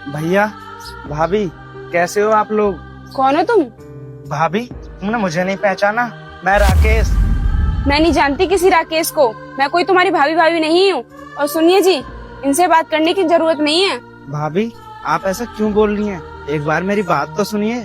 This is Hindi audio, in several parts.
भैया, भाभी, कैसे हो आप लोग? कौन हो तुम? भाभी, तुमने मुझे नहीं पहचाना? मैं राकेश। मैं नहीं जानती किसी राकेश को। मैं कोई तुम्हारी भाभी भाभी नहीं हूँ। और सुनिए जी, इनसे बात करने की जरूरत नहीं है। भाभी, आप ऐसा क्यों बोल रही हैं? एक बार मेरी बात तो सुनिए।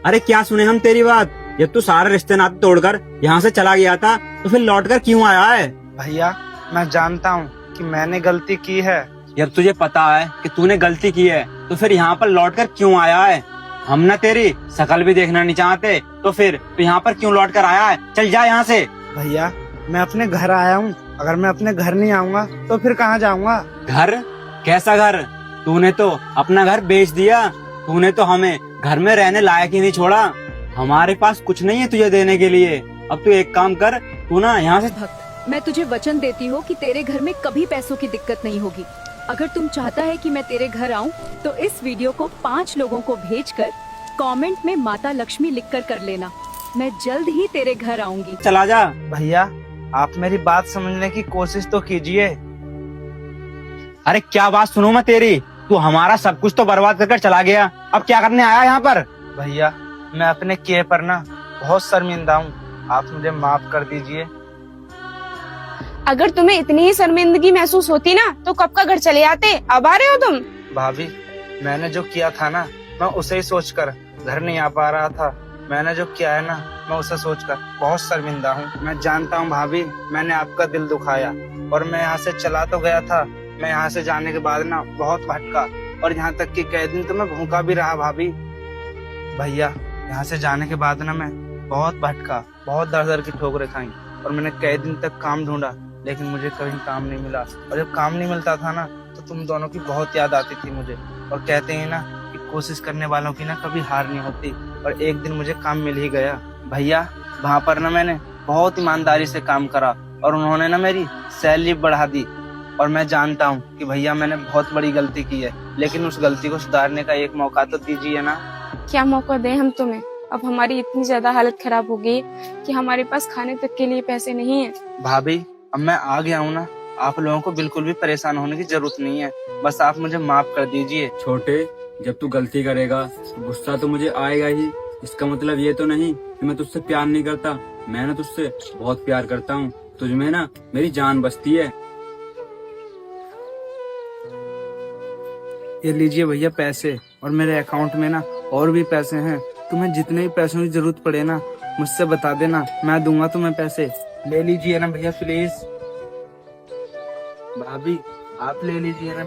अरे क्या सुने हम तेरी बात? जब तू सारे रिश्ते नाते तोड़कर यहाँ से चला गया था तो फिर लौटकर क्यों आया है? भैया, मैं जानता हूँ कि मैंने गलती की है। जब तुझे पता है कि तूने गलती की है तो फिर यहाँ पर लौटकर क्यों आया है? हम ना तेरी शकल भी देखना नहीं चाहते, तो फिर तू यहाँ पर क्यों लौटकर आया है? चल जा यहाँ से। भैया, मैं अपने घर आया हूँ। अगर मैं अपने घर नहीं आऊँगा तो फिर कहाँ जाऊँगा? घर? कैसा घर? तूने तो अपना घर बेच दिया। तूने तो हमें घर में रहने लायक ही नहीं छोड़ा। हमारे पास कुछ नहीं है तुझे देने के लिए। अब तू एक काम कर, तू ना यहाँ से भक्त, मैं तुझे वचन देती हूँ कि तेरे घर में कभी पैसों की दिक्कत नहीं होगी। अगर तुम चाहता है कि मैं तेरे घर आऊँ तो इस वीडियो को 5 लोगों को भेजकर कमेंट में माता लक्ष्मी लिखकर कर लेना। मैं जल्द ही तेरे घर आऊंगी। चला जा। भैया, आप मेरी बात समझने की कोशिश तो कीजिए। अरे क्या बात सुनूं मैं तेरी? तू हमारा सब कुछ तो बर्बाद कर चला गया, अब क्या करने आया यहाँ पर? भैया, मैं अपने किए पर ना बहुत शर्मिंदा हूँ। आप मुझे माफ कर दीजिए। अगर तुम्हें इतनी ही शर्मिंदगी महसूस होती ना तो कब का घर चले आते। अब आ रहे हो तुम? भाभी, मैंने जो किया था ना, मैं उसे ही सोचकर घर नहीं आ पा रहा था। मैंने जो किया है ना, मैं उसे सोचकर बहुत शर्मिंदा हूँ। मैं जानता हूँ भाभी, मैंने आपका दिल दुखाया और मैं यहाँ से चला तो गया था। मैं यहाँ से जाने के बाद ना बहुत भटका और यहाँ तक कि कई दिन तो मैं भूखा भी रहा भाभी। भैया, यहाँ से जाने के बाद ना मैं बहुत भटका, बहुत दर दर की ठोकरें खाई और मैंने कई दिन तक काम ढूंढा, लेकिन मुझे कहीं काम नहीं मिला। और जब काम नहीं मिलता था ना तो तुम दोनों की बहुत याद आती थी मुझे। और कहते हैं ना कि कोशिश करने वालों की ना कभी हार नहीं होती। और एक दिन मुझे काम मिल ही गया। भैया, वहाँ पर ना मैंने बहुत ईमानदारी से काम करा और उन्होंने ना मेरी सैलरी बढ़ा दी। और मैं जानता हूँ कि भैया मैंने बहुत बड़ी गलती की है, लेकिन उस गलती को सुधारने का एक मौका तो दीजिए ना। क्या मौका दें हम तुम्हें? अब हमारी इतनी ज्यादा हालत खराब हो गई कि हमारे पास खाने तक के लिए पैसे नहीं है। भाभी, अब मैं आ गया हूँ ना, आप लोगों को बिल्कुल भी परेशान होने की जरूरत नहीं है। बस आप मुझे माफ कर दीजिए। छोटे, जब तू गलती करेगा तो गुस्सा तो मुझे आएगा ही। इसका मतलब ये तो नहीं कि मैं तुझसे प्यार नहीं करता। मैं ना तुझसे बहुत प्यार करता हूँ। तुझ में ना मेरी जान बसती है। ये लीजिए भैया पैसे, और मेरे अकाउंट में ना और भी पैसे हैं। तुम्हें जितने भी पैसों की जरूरत पड़े ना, मुझसे बता देना, मैं दूंगा तुम्हें पैसे। ले लीजिए ना भैया प्लीज। भाभी, आप ले लीजिए ना।